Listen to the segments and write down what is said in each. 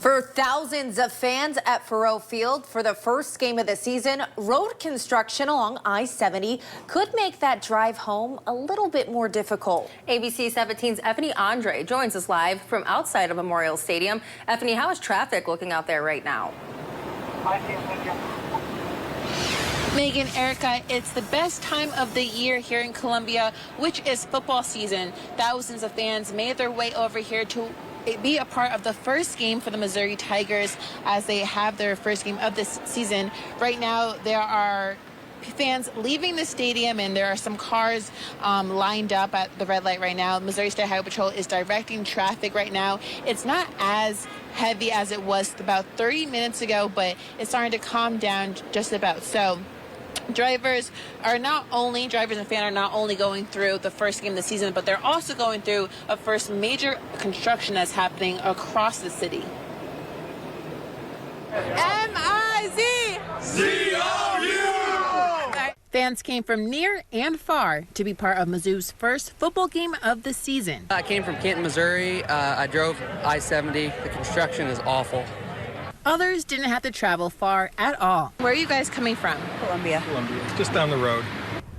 For thousands of fans at Faurot Field for the first game of the season, road construction along I-70 could make that drive home a little bit more difficult. ABC 17's Effany Andre joins us live from outside of Memorial Stadium. Effany, how is traffic looking out there right now? Megan, Erica, it's the best time of the year here in Columbia, which is football season. Thousands of fans made their way over here to be a part of the first game for the Missouri Tigers as they have their first game of this season. Right now, there are fans leaving the stadium, and there are some cars lined up at the red light right now. Missouri State Highway Patrol is directing traffic right now. It's not as heavy as it was about 30 minutes ago, but it's starting to calm down just about. So drivers and fans are not only going through the first game of the season, but they're also going through a first major construction that's happening across the city. M-I-Z-Z-O-U! Fans came from near and far to be part of Mizzou's first football game of the season. I came from Canton, Missouri. I drove I-70. The construction is awful. Others didn't have to travel far at all. Where are you guys coming from? Columbia, just down the road.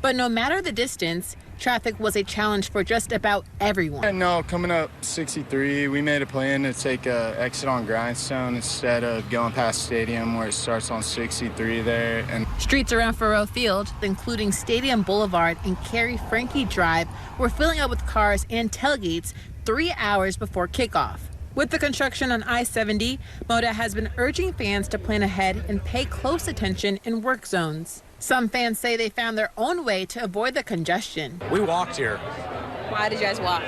But no matter the distance, traffic was a challenge for just about everyone. No, coming up 63, we made a plan to take an exit on Grindstone instead of going past Stadium where it starts on 63 there. And streets around Faurot Field, including Stadium Boulevard and Carrie Frankie Drive, were filling up with cars and tailgates 3 hours before kickoff. With the construction on I-70, MoDOT has been urging fans to plan ahead and pay close attention in work zones. Some fans say they found their own way to avoid the congestion. We walked here. Why did you guys walk?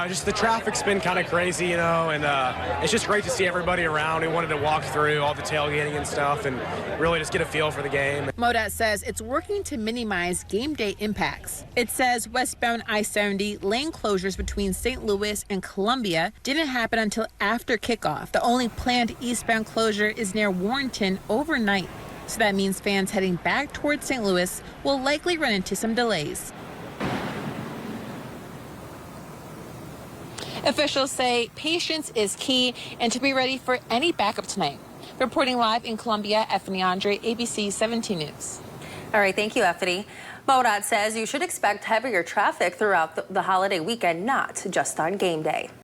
Just the traffic's been kind of crazy, you know, and it's just great to see everybody around. We wanted to walk through all the tailgating and stuff and really just get a feel for the game. MoDOT says it's working to minimize game day impacts. It says westbound I-70 lane closures between St. Louis and Columbia didn't happen until after kickoff. The only planned eastbound closure is near Warrenton overnight. So that means fans heading back towards St. Louis will likely run into some delays. Officials say patience is key and to be ready for any backup tonight. Reporting live in Columbia, Effany Andre, ABC 17 News. All right, thank you, Effany. MoDOT says you should expect heavier traffic throughout the holiday weekend, not just on game day.